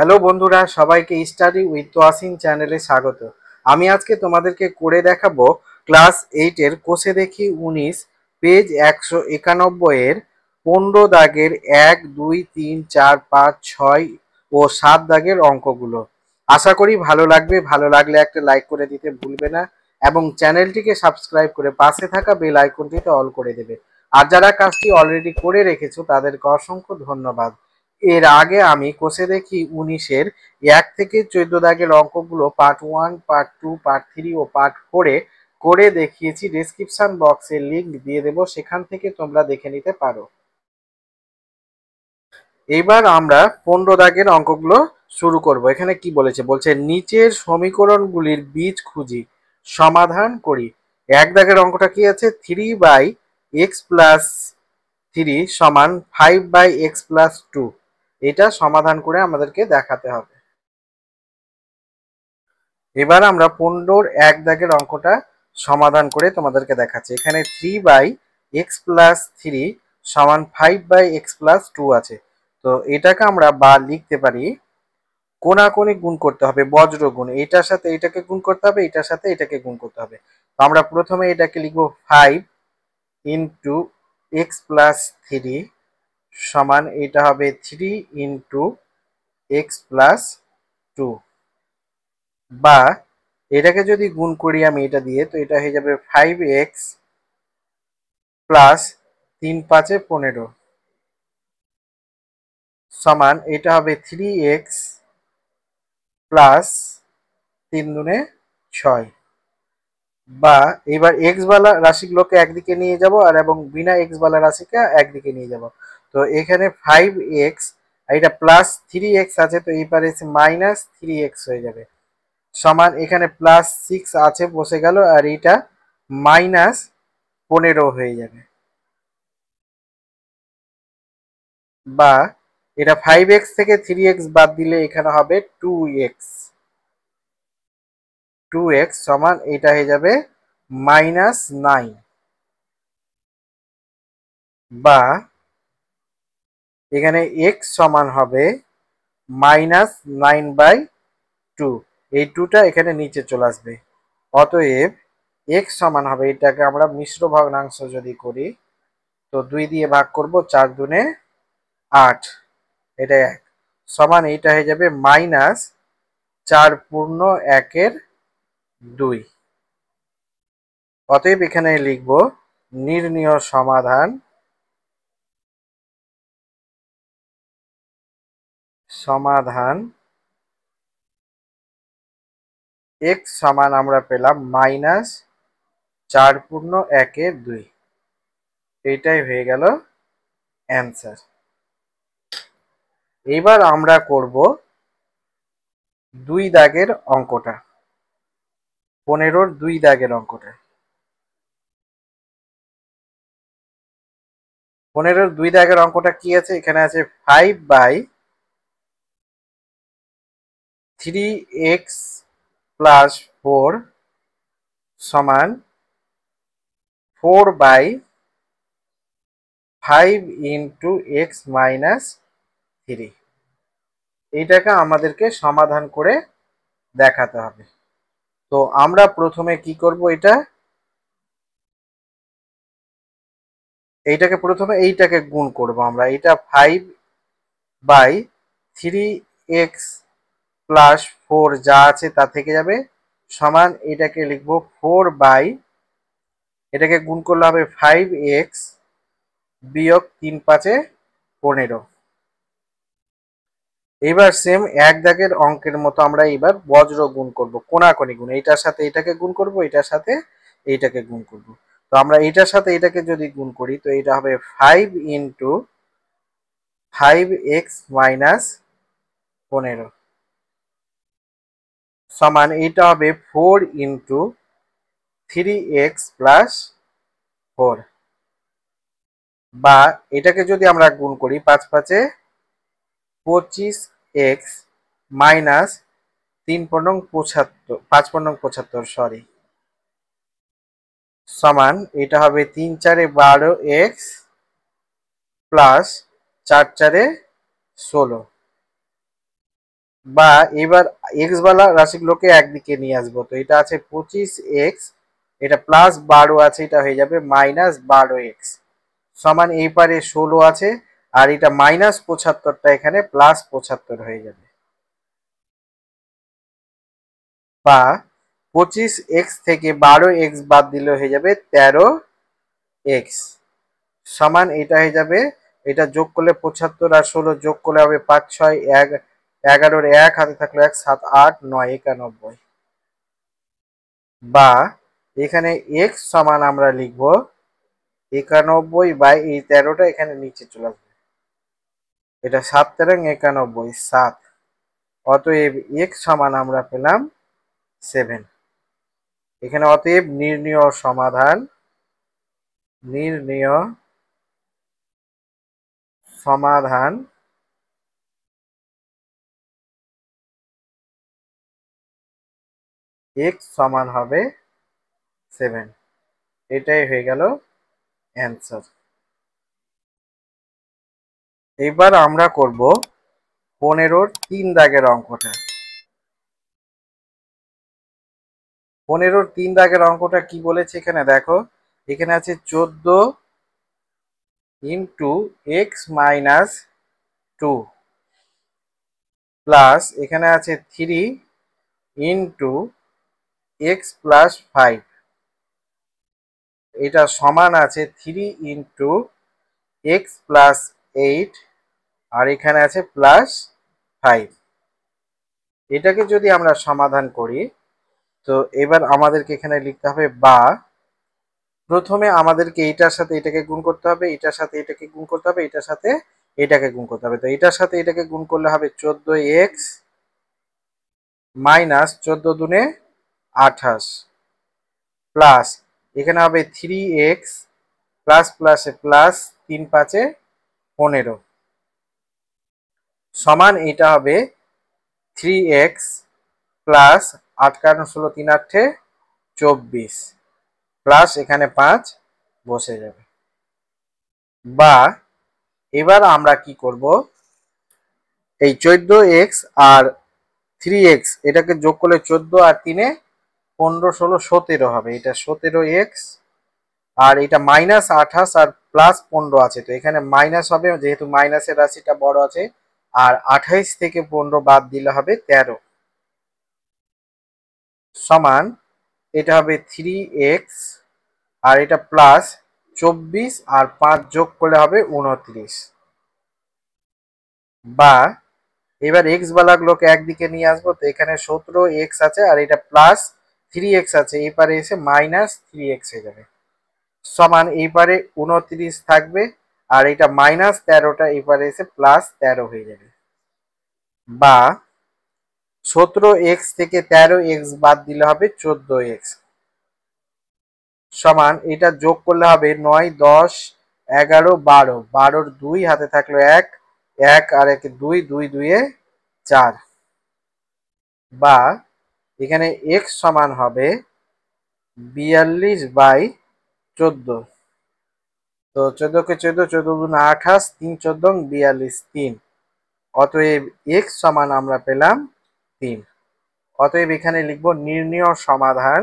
Hello বন্ধুরা, সবাইকে study with Toyasin চ্যানেলে স্বাগত। আমি আজকে তোমাদেরকে করে দেখাবো ক্লাস 8-এর কোষে দেখি 19 পেজ 191 এর 15 দাগের 1, 2, 3, 4, 5, 6 ও 7 দাগের অঙ্কগুলো। আশা করি ভালো লাগবে। ভালো লাগলে একটা লাইক করে দিতে ভুলবে না এবং চ্যানেলটিকে সাবস্ক্রাইব করে পাশে থাকা বেল আইকনটিতে অল করে দেবে। আর যারা কাজটি অলরেডি করে রেখেছো তাদেরকে অসংখ্য ধন্যবাদ। এর আগে আমি কোষে দেখি 19-এর 1 থেকে 14 দাগের অঙ্কগুলো পার্ট 1, পার্ট 2, পার্ট 3 ও পার্ট 4-এ করে দেখিয়েছি। ডেসক্রিপশন বক্সে লিংক দিয়ে দেবো, সেখান থেকে তোমরা দেখে নিতে পারো। এবার আমরা 15 দাগের অঙ্কগুলো শুরু করব। এখানে কি বলেছে? বলছে নিচের সমীকরণগুলির বীজ খুঁজি, সমাধান করি। 1 দাগের অঙ্কটা কি আছে? 3/x প্লাস 3 সমান 5/x প্লাস 2। এটা সমাধান করে আমাদেরকে দেখাতে হবে। এবার আমরা 15-র 1 দাগের অঙ্কটা সমাধান করে তোমাদেরকে দেখাচ্ছি। এখানে 3/x প্লাস 3 সমান 5/x প্লাস 2 আছে। তো এটাকে আমরা বা লিখতে পারি কোনাকুনি গুণ করতে হবে, বজ্র গুণ। এটার সাথে এটাকে গুণ করতে হবে, এটার সাথে এটাকে গুণ করতে হবে। তো আমরা প্রথমে এটাকে লিখবো 5 ইন্টু এক্স প্লাস 3 সমান এটা হবে 3 ইন্টু এক্স প্লাস 2, বা এটাকে যদি গুণ করি আমি এটা দিয়ে, তো এটা হয়ে যাবে 5x প্লাস 3 5 15 সমান এটা হবে 3x প্লাস 3 2 6। বা এবার এক্স বালা রাশিগুলোকে একদিকে নিয়ে যাব আর এবং বিনা এক্স বালা রাশিকে একদিকে নিয়ে যাব। তো এখানে 5x এটা প্লাস 3x আছে, তো এই পারে মাইনাস 3x হয়ে যাবে সমান এখানে প্লাস 6 আছে বসে গেল আর এটা মাইনাস 15 হয়ে যাবে। বা এটা 5x থেকে 3x বাদ দিলে এখানে হবে 2x সমান এটা হয়ে যাবে -9। বা এখানে x সমান হবে -9/2। এই 2টা এখানে নিচে চলে আসবে। অতএব x সমান হবে, এটাকে আমরা মিশ্র ভগ্নাংশ যদি করি তো 2 দিয়ে ভাগ করব, 4 দুনে 8, এটা 1 সমান এইটা হয়ে যাবে -4/1/2। অতএব এখানে লিখব নির্ণীয় সমাধান x সমান আমরা পেলাম -4/1/2। এইটাই হয়ে গেল অ্যান্সার। এবার আমরা করব 2 দাগের অঙ্কটা, 15-র 2 দাগের অঙ্কটা। 15-র 2 দাগের অঙ্কটা কি আছে? এখানে আছে 5/3x প্লাস 4 সমান 4/5 ইন্টু এক্স মাইনাস 3। এইটাকে আমাদেরকে সমাধান করে দেখাতে হবে। তো আমরা প্রথমে কি করব? এইটাকে প্রথমে এইটাকে গুণ করব আমরা। এটা 5/3x প্লাস 4 যা আছে তা থেকে যাবে সমান এটাকে লিখবো 4 এটাকে গুণ করলে হবে 5x বিয়োগ 3 5 15। এবার সেম 1 দাগের অঙ্কের মতো আমরা এবার বজ্র গুণ করব, কোনাকুনি গুণ। এইটার সাথে এটাকে গুণ করব, এটার সাথে এইটাকে গুণ করব। তো আমরা এটার সাথে এটাকে যদি গুণ করি তো এটা হবে 5 ইন্টু 5x মাইনাস 15 সমান এইটা হবে 4 ইন্টু 3x প্লাস 4। বা এটাকে যদি আমরা গুণ করি 5 5 25x মাইনাস 3 পূর্ণং 75, 5 পূর্ণং 75 সরি, সমান এটা হবে 3 4 12x প্লাস 4 4 16। বা এবার এক্স বালা রাশিগুলোকে একদিকে নিয়ে আসবো। তো এটা আছে 25x, এটা প্লাস 12 আছে, এটা হয়ে যাবে মাইনাস 12x সমান এই পারে 16 আছে, আর এটা মাইনাস 75টা এখানে প্লাস 75 হয়ে যাবে। বা 25x থেকে 12x বাদ দিলে হয়ে যাবে 13x সমান এটা হয়ে যাবে, এটা যোগ করলে 75 আর 16 যোগ করলে হবে 5 6 1, 11 1 হাতে থাকলো 1, 7 8 9 91। বা এখানে x সমান আমরা লিখব 91 বাই এই 13টা এখানে নিচে চলে আসবে, এটা 7 13 91 7। অতএব x সমান আমরা পেলাম 7। এখানে অতএব নির্ণীয় সমাধান, নির্ণীয় সমাধান x সমান হবে 7। এটাই হয়ে গেল অ্যান্সার। এবার আমরা করব 15-র 3 দাগের অঙ্কটা। 15-র 3 দাগের অঙ্কটা কি বলেছে এখানে দেখো, এখানে আছে 14 ইন্টু এক্স মাইনাস 2 প্লাস এখানে আছে 3 ইন্টু এক্স প্লাস 5, এটা সমান আছে 3 ইন্টু এক্স প্লাস 8, আর এখানে আছে প্লাস 5। এটাকে যদি আমরা সমাধান করি, তো এবার আমাদেরকে এখানে লিখতে হবে বা প্রথমে আমাদেরকে এটার সাথে এটাকে গুণ করতে হবে, এটার সাথে এটাকে গুণ করতে হবে, এটার সাথে এটাকে গুণ করতে হবে। তো এটার সাথে এটাকে গুণ করলে হবে 14x মাইনাস 14 দুনে 28 প্লাস এখানে হবে 3x প্লাস প্লাসে প্লাস 3 5 15 সমান এটা হবে 3x প্লাস 8 কারণ 16 3 8 24 প্লাস এখানে 5 বসে যাবে। বা এবার আমরা কি করব, এই 14x আর 3x এটাকে যোগ করলে 14 আর 3 15 16 17 হবে, এটা 17x আর এটা মাইনাস 28 আর প্লাস 15 আছে, তো এখানে মাইনাস হবে যেহেতু মাইনাসের রাশিটা বড় আছে, আর 28 থেকে 15 বাদ দিলে হবে 13 সমান এটা হবে 3x আর এটা প্লাস 24 আর 5 যোগ করলে হবে 29। বা এবার এক্স বালাগুলোকে একদিকে নিয়ে আসবো, তো এখানে 17x আছে আর এটা প্লাস 3x আছে, এই পারে এসে মাইনাস 3x হয়ে যাবে সমান এই পারে 29 থাকবে, আর এটা মাইনাস 13টা এই পারে এসে প্লাস 13 হয়ে যাবে। বা 17x থেকে 13x বাদ দিলে হবে 14x সমান এটা যোগ করলে হবে 9 10 11 12, 12-র 2 হাতে থাকলো 1 1 আর 1 2 2 2 এ 4। বা এখানে x সমান হবে 42/14। তো 14 কে 14 14 গুণ 28 3 14 42 3, অতএব x সমান আমরা পেলাম 3। অতএব এখানে লিখব নির্ণীয় সমাধান,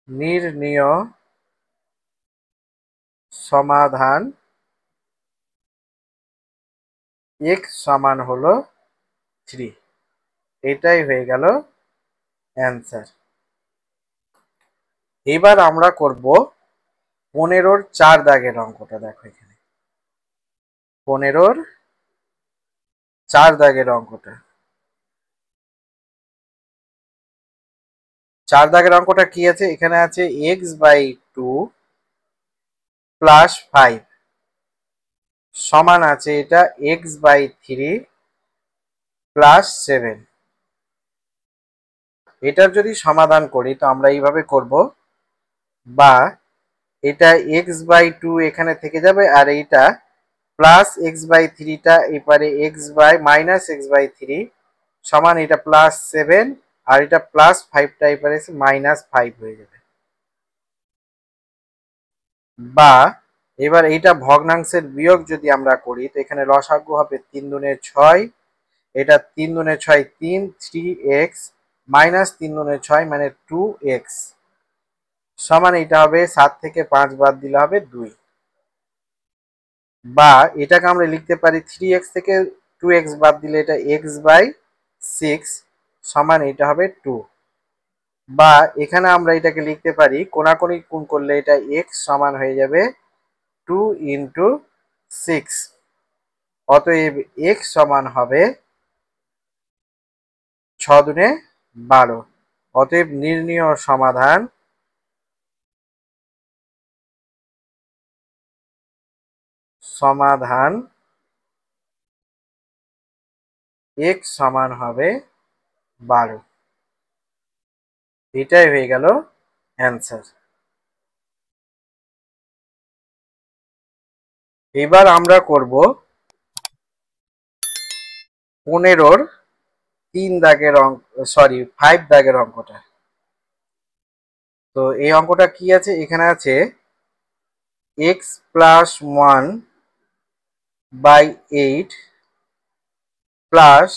নির্ণীয় সমাধান x সমান হলো 3। এটাই হয়ে গেল অ্যান্সার। এবার আমরা করব 15-র 4 দাগের অঙ্কটা। দেখো এখানে 15-র 4 দাগের অঙ্কটা, 4 দাগের অঙ্কটা কি আছে, এখানে আছে x/2 প্লাস 5 সমান আছে এটা x/3 প্লাস 7। এটার যদি সমাধান করি তো আমরা এইভাবে করব, বা এটা x/2 এখানে থেকে যাবে আর এইটা প্লাস x/3টা এপারে মাইনাস x/3 সমান এটা প্লাস 7 আর এটা প্লাস 5টা এপারে এসে মাইনাস 5 হয়ে যাবে। বা এবার এইটা ভগ্নাংশের বিয়োগ যদি আমরা করি, তো এখানে লসাগু হবে 3 দুনে 6 এটা 3 দুনে 6 3 3x মাইনাস 3 দুনে 6 মানে 2x সমান এটা হবে 7 থেকে 5 বাদ দিলে হবে 2, বা এটাকে আমরা লিখতে পারি 3x থেকে 2x বাদ দিলে এটা x/6 সমান এটা হবে 2, বা এখানে আমরা এটাকে লিখতে পারি কোণাকুণি গুণ করলে এটা x সমান হয়ে যাবে 2 ইন্টু 6, অতএব x সমান হবে 6 দুনে 12। অতএব নির্ণীয় সমাধান x সমান হবে 12। এটাই হয়ে গেল অ্যান্সার। এবার আমরা করব 15-র 3 দাগের অঙ্ক, সরি 5 দাগের অঙ্কটা। তো এই অঙ্কটা কি আছে, এখানে আছে x plus 1/8 plus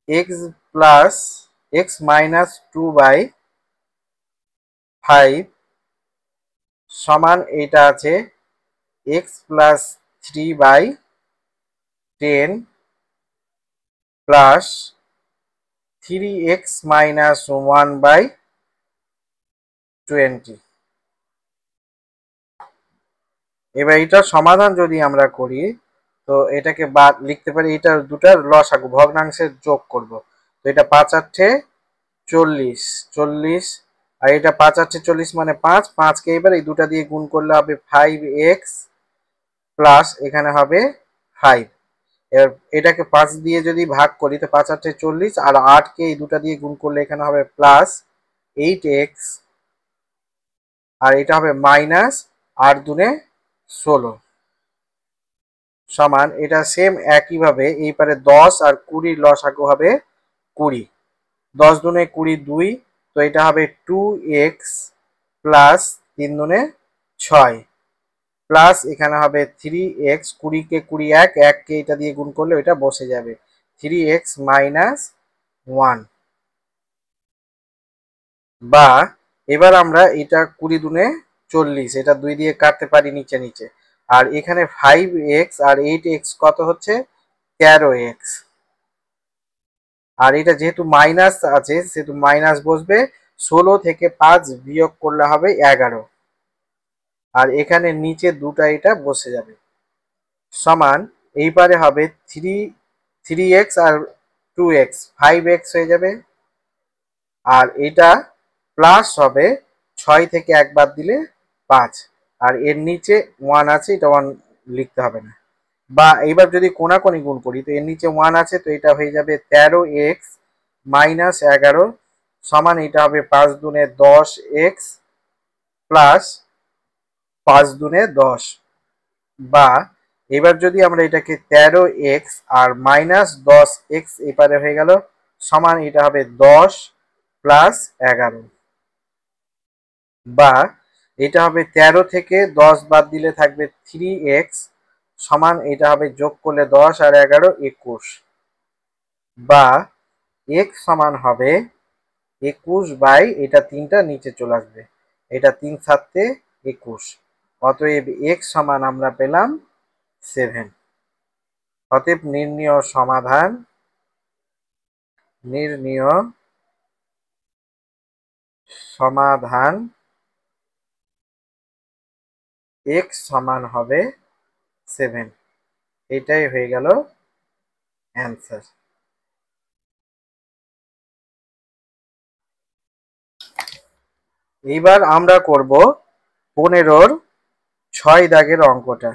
x plus x minus 2/5 সমান এটা আছে x plus 3/10 plus 3x minus 1/20। এবার এটার সমাধান যদি আমরা করি তো এটাকে বাদ লিখতে পারি, এটার দুটার লসাগু ভগ্নাংশের যোগ করব। তো এটা 5×8 40 40, আর এটা 5×8 40 মানে 5, 5কে এবার এই দুটা দিয়ে গুণ করলে হবে 5x প্লাস এখানে হবে 5। এবার এটাকে 5 দিয়ে যদি ভাগ করি তো 5×8 40, আর 8কে এই দুটা দিয়ে গুণ করলে এখানে হবে প্লাস 8x, আর এটা হবে মাইনাস 8×2 16 সমান এটা সেম একইভাবে এই পারে 10 আর 20 লসাগু হবে 20। 10×2 20 2, তো এটা হবে 2x প্লাস 3×2 6 প্লাস এখানে হবে 3x, 20কে 20 1, 1কে এটা দিয়ে গুণ করলে এটা বসে যাবে 3x মাইনাস 1, বা এবার আমরা এটা 20×2 40, এটা 2 দিয়ে কাটতে পারি নিচে নিচে, আর এখানে 5x আর 8x কত হচ্ছে 13x, আর এটা যেহেতু মাইনাস আছে সেহেতু মাইনাস বসবে, 16 থেকে 5 বিয়োগ করলে হবে 11, আর এখানে নিচে দুটা এটা বসে যাবে সমান এইবারে হবে 3x আর 2x 5x হয়ে যাবে, আর এটা প্লাস হবে 6 থেকে 1 বাদ দিলে 5, আর এর নিচে 1 আছে, এটা 1 লিখতে হবে না, বা এইবার যদি কোণাকুণি গুণ করি তো এর নিচে 1 আছে, তো এটা হয়ে যাবে 13x মাইনাস 11 সমান এটা হবে 5×2 10x প্লাস 5×2 10, বা এবার যদি আমরা এটাকে 13x আর মাইনাস 10x এপারে হয়ে গেল সমান এটা হবে 10 প্লাস 11, বা এটা হবে 13 থেকে 10 বাদ দিলে থাকবে 3x সমান এটা হবে যোগ করলে 10 আর 11 21, বা x সমান হবে 21 বাই এটা 3টা নিচে চলে আসবে, এটা 3×7 21, অতএব x সমান আমরা পেলাম 7। অতএব নির্ণীয় সমাধান x সমান হবে 7। এটাই হয়ে গেল অ্যান্সার। এইবার আমরা করব 15-র 6 দাগের অঙ্কটা।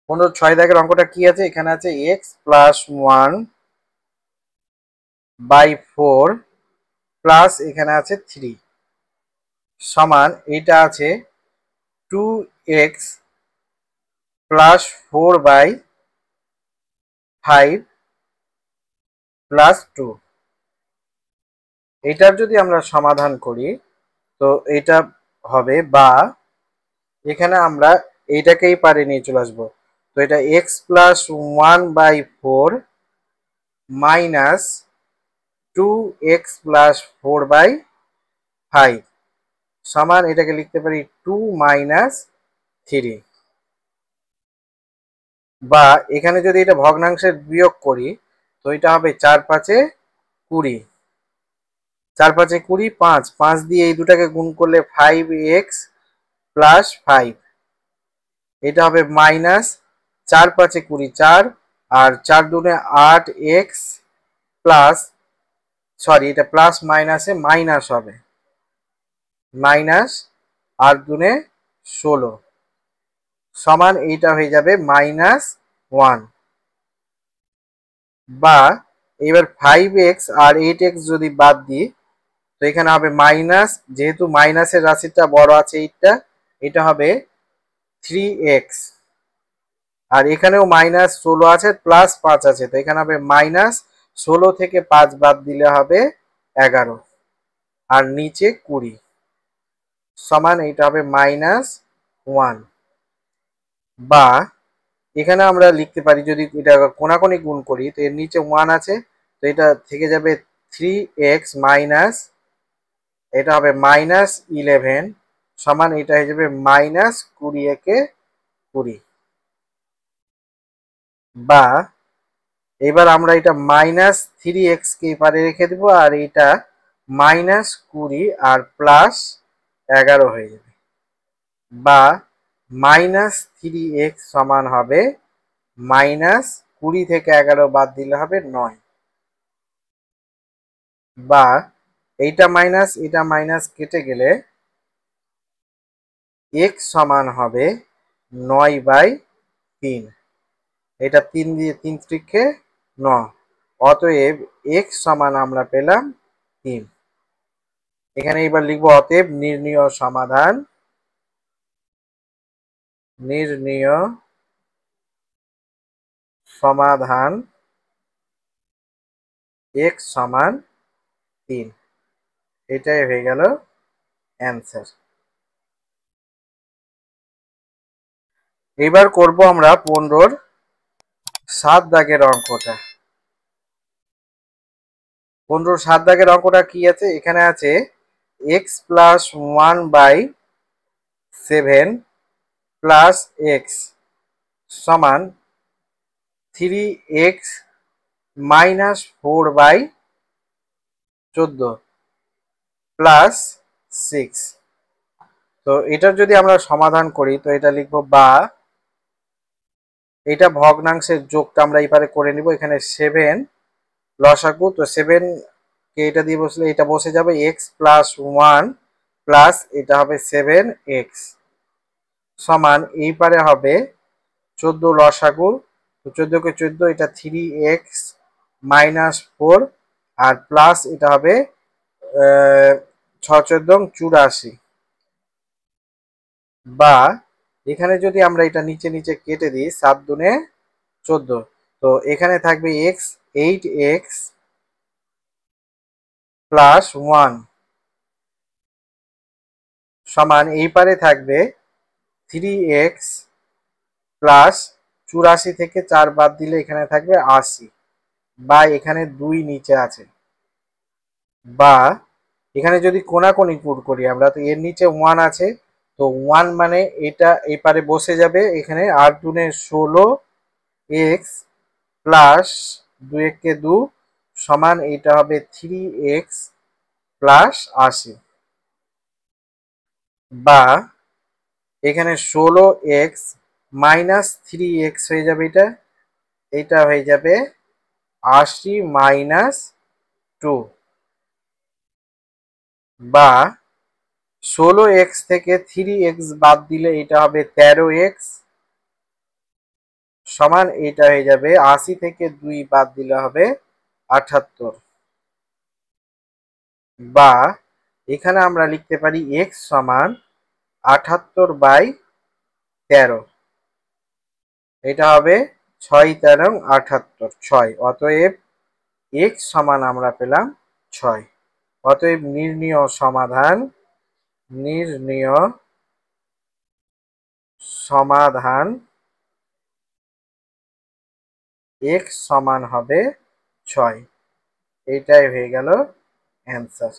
15-র 6 দাগের অঙ্কটা কি আছে, এখানে আছে x প্লাস 1/4 প্লাস এখানে আছে 3 সমান এটা আছে 2x প্লাস 4/5 প্লাস 2। এটার যদি আমরা সমাধান করি তো এটা হবে, বা এখানে আমরা এইটাকেই পারে নিয়ে চলে আসবো, তো তো এটা x+1/4 মাইনাস 2x+4/5 সমান এটাকে লিখতে পারি 2-3। বা এখানে যদি এটা ভগ্নাংশের বিয়োগ করি তো এটা হবে 4×5 = 20, 4×5 = 20, 5 5 দিয়ে এই দুটাকে গুণ করলে 5x+5, এটা হবে মাইনাস 4×5 = 20, 4 আর 4×2 = 8x প্লাস, সরি এটা প্লাস মাইনাসে মাইনাস হবে, মাইনাস 8×2 = 16 সমান এইটা হয়ে যাবে -1। বা এবার 5x আর 8x যদি বাদ দিই তো এখানে হবে মাইনাস, যেহেতু মাইনাসের রাশিটা বড় আছে এইটা, এটা হবে 3x। আর এখানেও -16 আছে প্লাস 5 আছে, তো এখানে হবে -16 থেকে 5 বাদ দিলে হবে 11 আর নিচে 20 সমান এইটা হবে -1। বা এখানে আমরা লিখতে পারি যদি এটা কোনাকুনি গুণ করি তো এর নিচে 1 আছে, তো এটা থেকে যাবে 3x মাইনাস, এটা হবে -11 সমান এটা হয়ে যাবে -20 একে 20। বা এবার আমরা এটা -3x কে এপারে রেখে দেব আর এটা -20 আর +11 হয়ে যাবে। বা -3x সমান হবে -20 থেকে 11 বাদ দিলে হবে 9। বা এইটা মাইনাস কেটে গেলে x সমান হবে 9/3, এটা 3 দিয়ে 3 ত্রিকে 9, অতএব x সমান আমরা পেলাম 3। এখানে এবার লিখবো অতএব নির্ণীয় সমাধান, নির্ণীয় সমাধান x সমান 3, এটাই হয়ে গেল অ্যান্সার। এবার করব আমরা 15-র 7 দাগের অঙ্কটা। 15-র 7 দাগের অঙ্কটা কি আছে, এখানে আছে x+1/7 প্লাস x সমান 3x মাইনাস 4/14 প্লাস 6। তো এটার যদি আমরা সমাধান করি তো এটা লিখবো, বা এটা ভগ্নাংশের যোগটা আমরা এবারে করে নিব। এখানে 7 লসাগু, তো 7 কে এটা দিয়ে বসলে এটা বসে যাবে x+1 প্লাস এটা হবে 7x সমান এই পারে হবে 14 লসাগু, তো 14 কে 14, এটা 3x মাইনাস 4 আর প্লাস এটা হবে 6×14 = 84। বা এখানে যদি আমরা এটা নিচে নিচে কেটে দিই 7×2 = 14, তো এখানে থাকবে x 8x প্লাস 1 সমান এই পারে থাকবে 3x প্লাস 84 থেকে 4 বাদ দিলে এখানে থাকবে 80। বা এখানে 2 নিচে আছে। বা এখানে যদি কোনাকুনি গুণ করি আমরা তো এর নিচে 1 আছে, তো 1 মানে এটা এই পারে বসে যাবে, এখানে 8×2 = 16x প্লাস 2 × 2 সমান এটা হবে 3x প্লাস 80। বা এখানে 16x মাইনাস 3x হয়ে যাবে, এটা হয়ে যাবে 80 মাইনাস 2। বা 16x থেকে 3x বাদ দিলে এটা হবে 13x সমান এটা হয়ে যাবে 80 থেকে 2 বাদ দিলে হবে 78। বা এখানে আমরা লিখতে পারি x সমান 78/13, এটা হবে 6 13 78 6, অতএব x সমান আমরা পেলাম 6। অতএব নির্ণীয় সমাধান, নির্ণীয় সমাধান এক্স সমান হবে 6। এইটাই হয়ে গেল অ্যান্সার।